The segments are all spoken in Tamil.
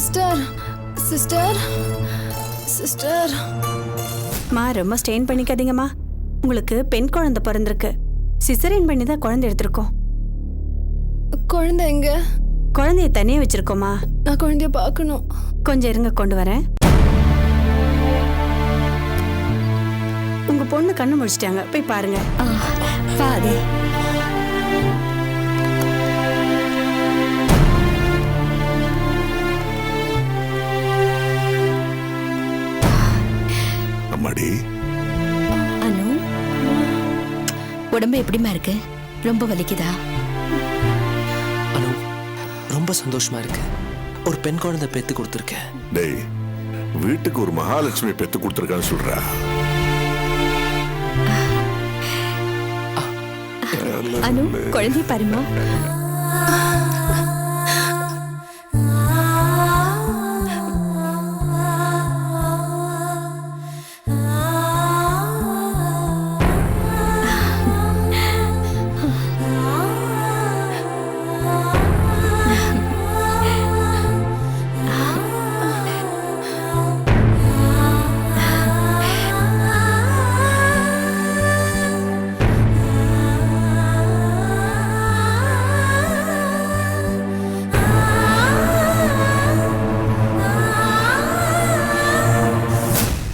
Sister sister sister. மா ரொம்ப ஸ்ட்ரெயின் பண்ணிக்காதீங்கம்மா. உங்களுக்கு பெண் குழந்தை பிறந்திருக்கு. சிசரியன் பண்ணி தான் குழந்தை எடுத்திருக்கோம். குழந்தை எங்க? குழந்தைய தனியா வச்சிருக்கோமா. நான் குழந்தைய பார்க்கணும். கொஞ்சம் இருங்க, கொண்டு வரேன். உங்க பொண்ணு கண்ணு முடிச்சிட்டாங்க, போய் பாருங்க. பாதி அம்மாடி. அனு, உடம்பு எப்படிமா இருக்கு? ரொம்ப வலிக்குதா? அனு, ரொம்ப சந்தோஷமா இருக்கு. ஒரு பெண் குழந்தை பெத்து கொடுத்துருக்கேன். டேய், வீட்டுக்கு ஒரு மகாலட்சுமி பெத்து கொடுத்துருக்கான்னு சொல்றா. அனு, குழந்தை பாருமா.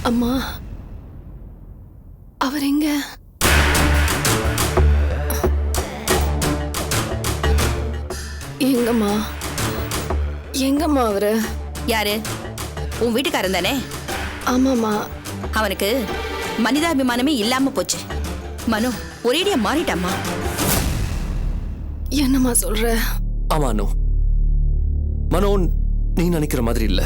அம்மா, அவர் எங்க? எங்கம்மா எங்கம்மா அவரு? யாரு? உன் வீட்டுக்காரன் தானே? ஆமாம்மா. அவனுக்கு மனிதாபிமானமே இல்லாம போச்சு. மனு ஒரேடியா மாறிட்டாமா. என்னம்மா சொல்ற? ஆமா அனு, மனோ நீ நினைக்கிற மாதிரி இல்ல.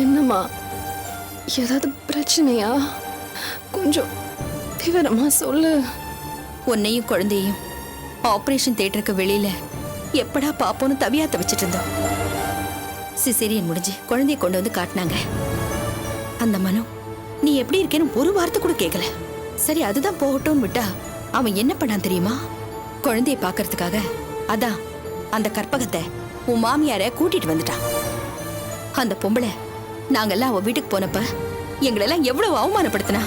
என்னம்மா, ஏதாவது பிரச்சனையா? கொஞ்சம் விவரமா சொல்லு. உன்னையும் குழந்தையும் ஆபரேஷன் தியேட்டருக்கு வெளியில எப்படா பாப்போன்னு தவியாத்த வச்சிட்டு இருந்தோம். சிசேரியன் முடிஞ்சு குழந்தைய கொண்டு வந்து காட்டினாங்க. அந்த மனு நீ எப்படி இருக்கேன்னு ஒரு வார்த்தை கூட கேட்கல. சரி அதுதான் போகட்டும்னு விட்டா அவன் என்ன பண்ணான் தெரியுமா? குழந்தைய பாக்குறதுக்காக அதான் அந்த கற்பகத்தை உன் மாமியார கூட்டிட்டு வந்துட்டான். அந்த பொம்பளை நாங்கெல்லாம் அவ வீட்டுக்கு போனப்ப எங்களெல்லாம் எவ்வளவு அவமானப்படுத்தினா.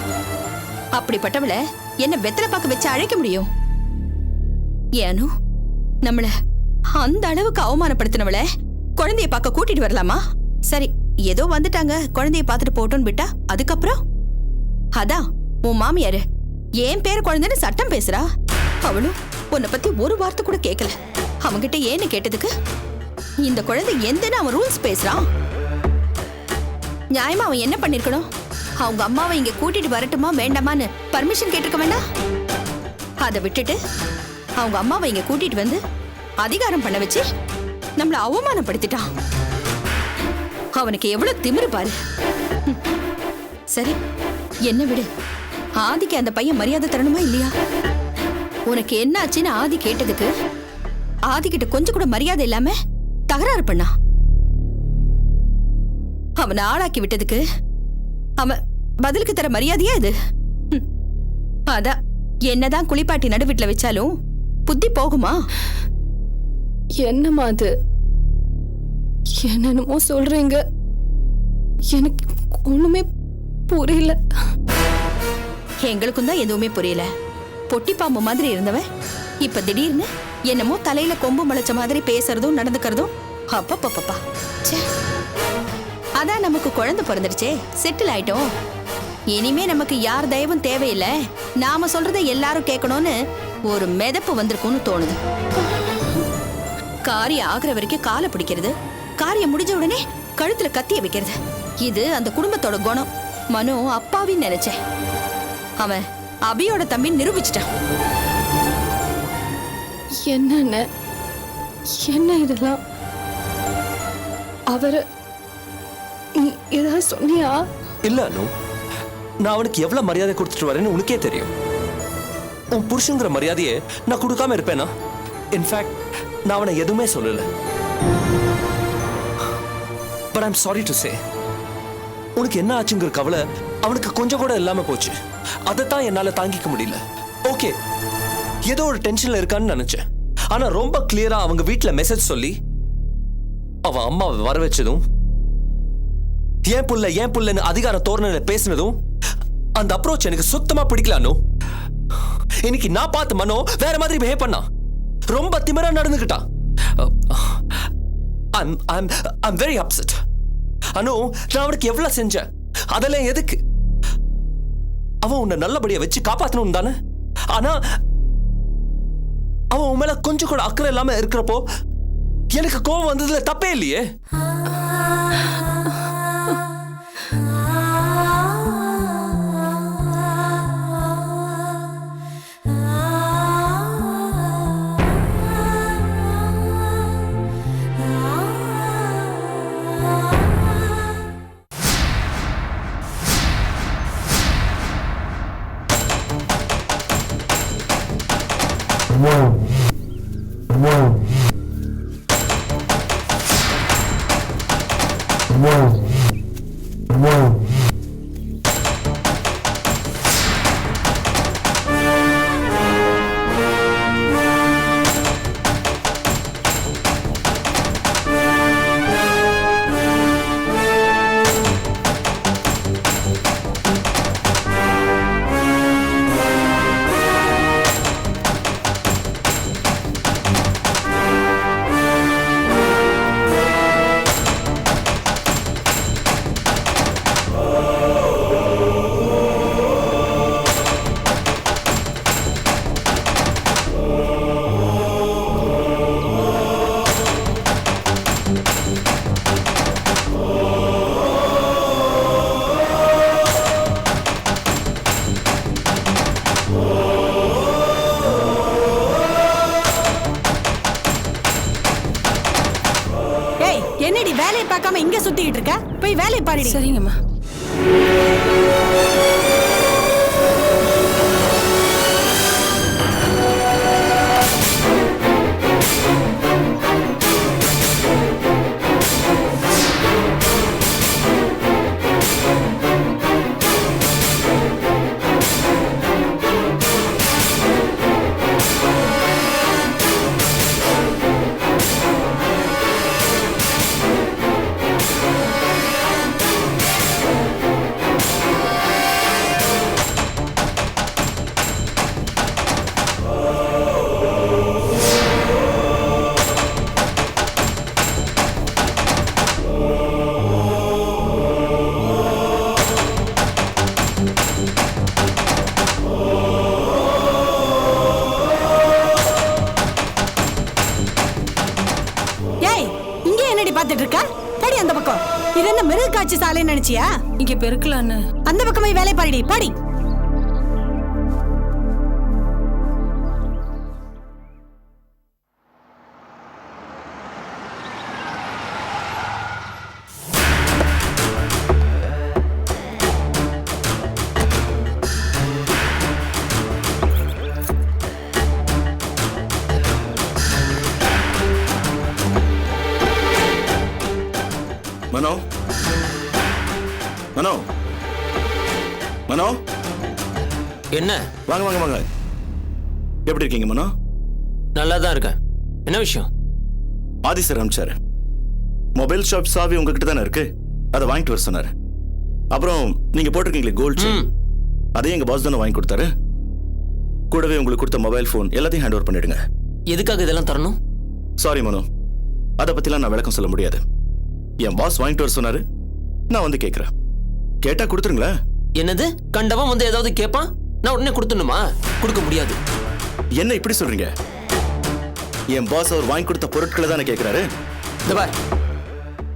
அப்படிப்பட்டவளை என்ன வெத்தலை பார்க்க வச்சு அழைக்க முடியும்? ஏனோ நம்மள அந்த அளவுக்கு அவமானப்படுத்தினவளை குழந்தைய பார்க்க கூட்டிட்டு வரலாமா? சரி ஏதோ வந்துட்டாங்க, குழந்தைய பார்த்துட்டு போட்டோன்னு விட்டா அதுக்கப்புறம் அதான் உன் மாமியாரு என் பேர் குழந்தைன்னு சட்டம் பேசுறா. அவளும் உன்னை பத்தி ஒரு வார்த்தை கூட கேட்கல. அவன்கிட்ட ஏன்னு கேட்டதுக்கு இந்த குழந்தை எந்தன்னு அவன் ரூல்ஸ் பேசுறான். நியாயமா அவன் என்ன பண்ணிருக்கணும்? அவங்க அம்மாவை இங்க கூட்டிட்டு வரட்டுமா வேண்டாமான்னு பர்மிஷன் கேட்டிருக்க வேண்டாம்? அதை விட்டுட்டு அவங்க அம்மாவை இங்க கூட்டிட்டு வந்து அதிகாரம் பண்ண வச்சு நம்மள அவமானப்படுத்திட்டான். அவனுக்கு எவ்வளவு திமிரு பாரு. சரி என்ன விடு, ஆதிக்கு அந்த பையன் மரியாதை தரணுமா இல்லையா? உனக்கு என்ன ஆச்சுன்னு ஆதி கேட்டதுக்கு ஆதிக்கிட்ட கொஞ்சம் கூட மரியாதை இல்லாம தகராறு பண்ணா. அவனை ஆளாக்கி விட்டதுக்கு அவன் பதிலுக்கு தர மரியாதையா இது? அதான் என்னதான் குளிப்பாட்டி நடுவீட்டுல வச்சாலும் புத்தி போகுமா? என்னம்மா அது? என்னென்னமோ சொல்றீங்க, எனக்கு ஒண்ணுமே புரியல. எங்களுக்கும் தான் எதுவுமே புரியல. பொட்டி பாம்பு மாதிரி இருந்தவன் இப்ப திடீர்னு என்னமோ தலையில கொம்பு முளைச்ச மாதிரி பேசுறதும் நடந்துக்கிறதும் அப்பப்பப்பா. அதான் நமக்கு குழந்தை பிறந்துடுச்சே, செட்டில் ஆயிட்டோம். இனிமே நமக்கு யார் தயவும் தேவையில்லை, நாம சொல்றதை எல்லாரும் கேட்கணும்னு ஒரு மிதப்பு வந்திருக்கும்னு தோணுது. காரியம் ஆகுற வரைக்கும் காலை பிடிக்கிறது, காரியம் முடிஞ்ச உடனே கழுத்துல கத்திய வைக்கிறது. இது அந்த குடும்பத்தோட குணம். மனோ அப்பாவின்னு நினைச்சேன், அவன் அபியோட தம்பி நிரூபிச்சிட்டான். என்ன என்ன இதெல்லாம்? அவரு நீ ஏதாவது சொன்னியா? இல்ல அனு, நான் அவனுக்கு எவ்வளவு மரியாதை கொடுத்துட்டு வரேன்னு உனக்கே தெரியும். உன் புருஷங்கிற மரியாதையே நான் கொடுக்காம இருப்பேனா? இன்ஃபேக்ட் நான் அவனை எதுவுமே சொல்லல. But I'm sorry to say, உனக்கு என்ன ஆச்சுங்கிற கவலை அவனுக்கு கொஞ்சம் கூட இல்லாம போச்சு. அதைத்தான் என்னால தாங்கிக்க முடியல. ஓகே, ஏதோ ஒரு டென்ஷன்ல இருக்கான்னு நினைச்சேன். ஆனா ரொம்ப கிளியரா அவங்க வீட்ல மெசேஜ் சொல்லி அவன் அம்மாவை வர வச்சதும், ஏன் புள்ளன்னு அதிகார தோரணையில பேசினதும், அந்த அப்ரோச் எனக்கு சுத்தமா பிடிக்கல அனு. இன்னைக்கு நான் பார்த்து மனோ வேற மாதிரி பிஹேவ் பண்ணா, ரொம்ப திமிரா நடந்துக்கிட்டா. I'm very upset. அனு, நான் அவனுக்கு எவ்வளவு செஞ்சேன், அதெல்லாம் எதுக்கு? அவன் உன்னை நல்லபடியா வச்சு காப்பாத்தணும் தானே. ஆனா அவன் உன் மேல கொஞ்சம் கூட அக்கறை இல்லாம இருக்கிறப்போ எனக்கு கோபம் வந்ததுல தப்பே இல்லையே. என்னடி வேலையை பார்க்காம இங்க சுத்திக்கிட்டு இருக்க? போய் வேலையை பாருடி. சரிங்கம்மா. அந்த பக்கம் இது என்ன மிருக காட்சி சாலை நினைச்சியா? இங்க பெருக்கலான்னு அந்த பக்கமே வேலை பாருடி, பாடி. மனோ, மனோ, மனோ, என்ன? வாங்க வாங்க வாங்க. எப்படி இருக்கீங்க மனோ? நல்லா தான் இருக்கேன். என்ன விஷயம்? ஆதி சார் அனுப்பிச்சாரு. மொபைல் ஷாப் சாவி உங்ககிட்ட தானே இருக்கு, அதை வாங்கிட்டு வர சொன்னாரு. அப்புறம் நீங்க போட்டிருக்கீங்களே கோல்ட் செயின், அதையும் எங்க பாஸ் தானே வாங்கி கொடுத்தாரு. கூடவே உங்களுக்கு கொடுத்த மொபைல் போன் எல்லாத்தையும் ஹேண்ட் ஓவர் பண்ணிடுங்க. எதுக்காக இதெல்லாம் தரணும்? சாரி மனோ, அதை பத்திலாம் நான் விளக்கம் சொல்ல முடியாது. என் பாஸ் வாங்கிட்டு வர சொன்னாரு, நான் வந்து கேட்கிறேன். கேட்டா கொடுத்துருங்களேன். என்னது? கண்டவன் வந்து ஏதாவது கேட்பான், நான் உடனே கொடுத்துடணுமா? கொடுக்க முடியாது. என்ன இப்படி சொல்றீங்க? என் பாஸ் அவர் வாங்கி கொடுத்த பொருட்களை தானே கேட்கிறாரு.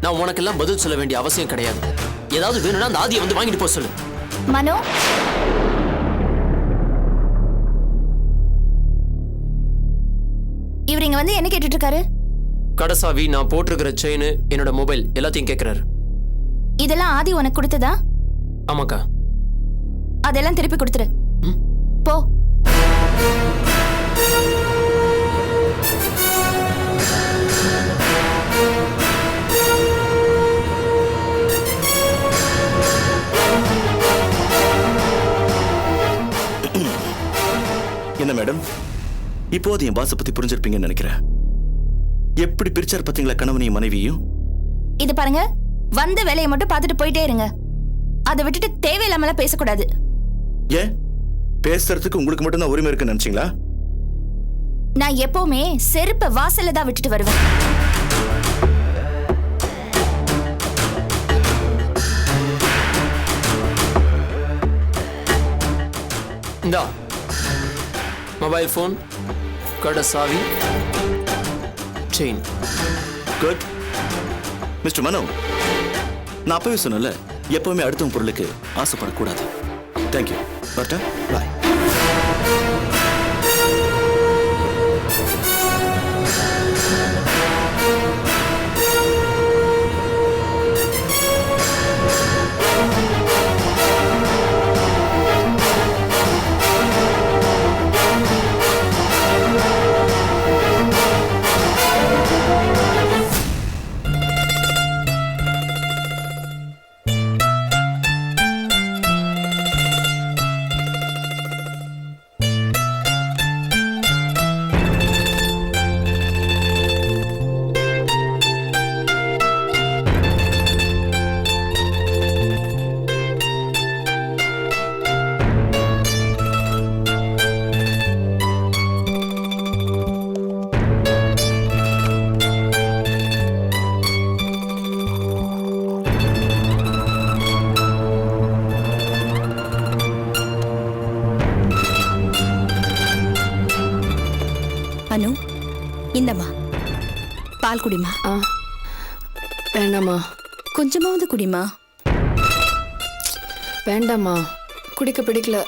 நான் உனக்கெல்லாம் பதில் சொல்ல வேண்டிய அவசியம் கிடையாது. ஏதாவது வேணும்னா அந்த ஆதியை வந்து வாங்கிட்டு போக சொல்லு. மனோ, இவர் இங்க வந்து என்ன கேட்டுட்டு இருக்காரு? கடைசாவி, நான் போட்டிருக்கிற செயின், என்னோட மொபைல் எல்லாத்தையும் கேட்கிறாரு. இதெல்லாம் ஆதி உனக்கு கொடுத்ததா? ஆமாக்கா. அதெல்லாம் திருப்பி கொடுத்துரு. போ. என்ன மேடம், இப்போ அது என் பாச பத்தி புரிஞ்சிருப்பீங்கன்னு நினைக்கிறேன். எப்படி பிரிச்சார் பாத்தீங்களா கணவனையும் மனைவியும்? இது பாருங்க, வந்த வேலையை மட்டும் பார்த்துட்டு போயிட்டே இருங்க. அதை விட்டுட்டு தேவையில்லாமலாம் பேசக்கூடாது. ஏன் பேசுறதுக்கு உங்களுக்கு மட்டும்தான் உரிமை இருக்குன்னு நினைச்சீங்களா? நான் எப்பவுமே செருப்பை வாசல்ல தான் விட்டுட்டு வருவேன். இந்தா மொபைல் ஃபோன், கடை சாவி, செயின். குட். மிஸ்டர் மனோ, நான் அப்பவே சொன்னல, எப்பவுமே அடுத்தவங்க பொருளுக்கு ஆசைப்படக்கூடாது. தேங்க்யூ. வரட்டா? பாய். அனு, இந்தம்மா பால் குடிமா. வேண்டாம்மா. கொஞ்சமாவது குடிமா. வேண்டாம்மா, குடிக்க பிடிக்கல.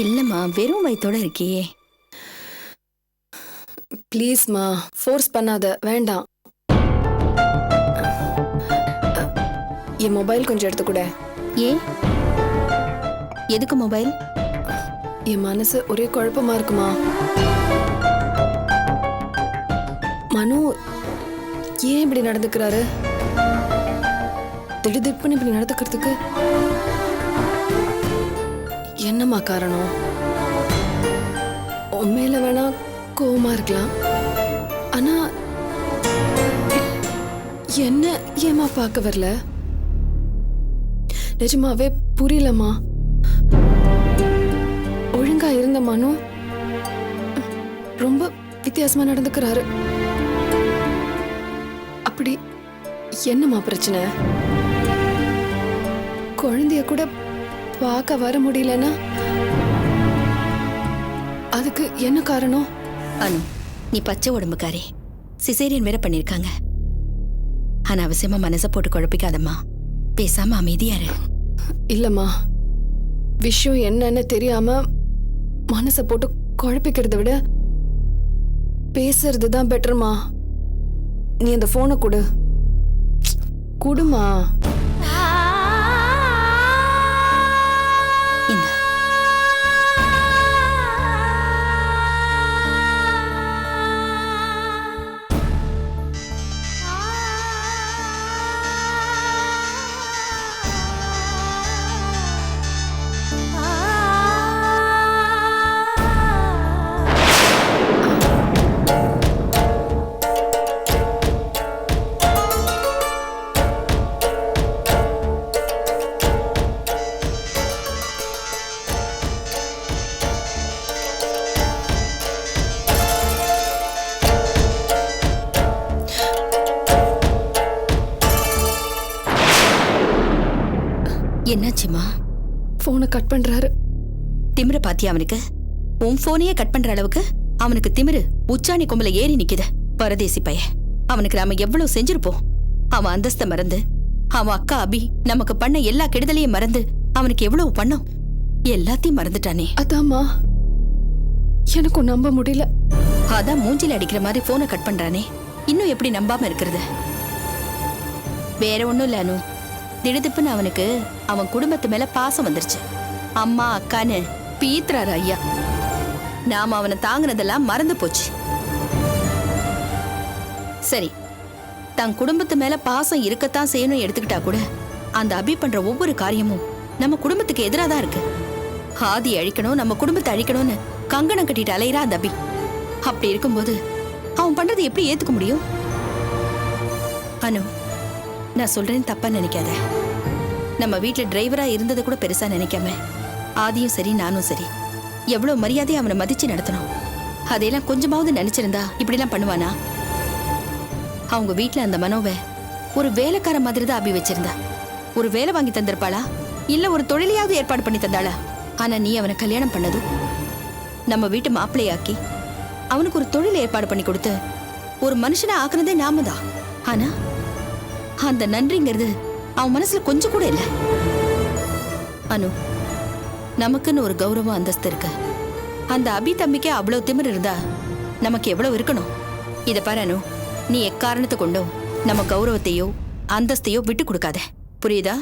இல்லம்மா, வெறும் வயித்தோட இருக்கியே. ப்ளீஸ்மா, ஃபோர்ஸ் பண்ணாத. வேண்டாம். என் மொபைல் கொஞ்சம் எடுத்துக்கூட. ஏன்? எதுக்கு மொபைல்? என் மனசு ஒரே குழப்பமா இருக்குமா. மனு ஏன் இப்படி நடந்துக்கிறாரு? திடுதிப்புன்னு இப்படி நடந்துக்கிறதுக்கு என்னம்மா காரணம்? உண்மையில வேணா கோவமா இருக்கலாம், ஆனா என்ன ஏமா பார்க்க வரல? நிஜமாவே புரியலம்மா. ஒழுங்கா இருந்த மனு ரொம்ப வித்தியாசமா நடந்துக்கிறாரு. அப்படி என்னம்மா பிரச்சனை? குழந்தைய கூட பார்க்க வர முடியலன்னா அதுக்கு என்ன காரணம்? அனு, நீ பச்சை உடம்புக்காரி. சிசேரியன் வேற பண்ணிருக்காங்க. அனாவசியமா மனசை போட்டு குழப்பிக்காதம்மா. பேசாம அமைதியாரு. இல்லம்மா, விஷயம் என்னன்னு தெரியாம மனசை போட்டு குழப்பிக்கிறத விட பேசுறது தான் பெட்டர்மா. நீ அந்த போனை கொடு. குடுமா. இந்த என்னாச்சுமா? போனை கட் பண்றாரு. திமிர பாத்தியா அவனுக்கு? உன் போனையே கட் பண்ற அளவுக்கு அவனுக்கு திமிரு உச்சாணி கொம்புல ஏறி நிக்குது. பரதேசி பைய. அவனுக்கு நாம எவ்வளவு செஞ்சிருப்போம். அவன் அந்தஸ்த மறந்து, அவன் அக்கா அபி நமக்கு பண்ண எல்லா கெடுதலையும் மறந்து, அவனுக்கு எவ்வளவு பண்ணோம் எல்லாத்தையும் மறந்துட்டானே. அதாம்மா, எனக்கும் நம்ப முடியல. அதான் மூஞ்சில அடிக்கிற மாதிரி போனை கட் பண்றானே. இன்னும் எப்படி நம்பாம இருக்கிறது? வேற ஒண்ணும் இல்ல அனு, திடுதிப்புன்னு அவனுக்கு அவன் குடும்பத்து மேல பாசம் வந்துருச்சு. அம்மா அக்கான்னு பீத்துறாரு ஐயா. நாம அவனை தாங்குனதெல்லாம் மறந்து போச்சு. சரி, தன் குடும்பத்து மேல பாசம் இருக்கத்தான் செய்யணும் எடுத்துக்கிட்டா கூட, அந்த அபி பண்ற ஒவ்வொரு காரியமும் நம்ம குடும்பத்துக்கு எதிராதான் இருக்கு. ஆதி அழிக்கணும், நம்ம குடும்பத்தை அழிக்கணும்னு கங்கணம் கட்டிட்டு அலையிறா அந்த அபி. அப்படி இருக்கும்போது அவன் பண்றது எப்படி ஏத்துக்க முடியும்? அனு, நான் சொல்றேன் தப்பா நினைக்காத. நம்ம வீட்டுல டிரைவரா இருந்ததை கூட பெருசா நினைக்காம ஆதியும் சரி நானும் சரி எவ்வளவு மரியாதையை அவனை மதிச்சு நடத்தணும். அதையெல்லாம் கொஞ்சமாவது நினைச்சிருந்தா இப்படிலாம் பண்ணுவானா? அவங்க வீட்டுல அந்த மனோவை ஒரு வேலைக்கார மாதிரி தான் அபி வச்சிருந்தா. ஒரு வேலை வாங்கி தந்திருப்பாளா, இல்ல ஒரு தொழிலையாவது ஏற்பாடு பண்ணி தந்தாளா? ஆனா நீ அவனை கல்யாணம் பண்ணதும் நம்ம வீட்டு மாப்பிள்ளையாக்கி அவனுக்கு ஒரு தொழில் ஏற்பாடு பண்ணி கொடுத்து ஒரு மனுஷனை ஆக்குனதே நாம தான். ஆனா அந்த நன்றிங்கிறது அவன் மனசுல கொஞ்சம் கூட இல்லை. அனு, நமக்குன்னு ஒரு கௌரவம் அந்தஸ்து இருக்கு. அந்த அபி தம்பிக்கே அவ்வளவு திமிர் இருந்தா நமக்கு எவ்வளவு இருக்கணும்? இத பாரு அனு, நீ எக்காரணத்தை கொண்டும் நம்ம கௌரவத்தையோ அந்தஸ்தையோ விட்டு கொடுக்காத, புரியுதா?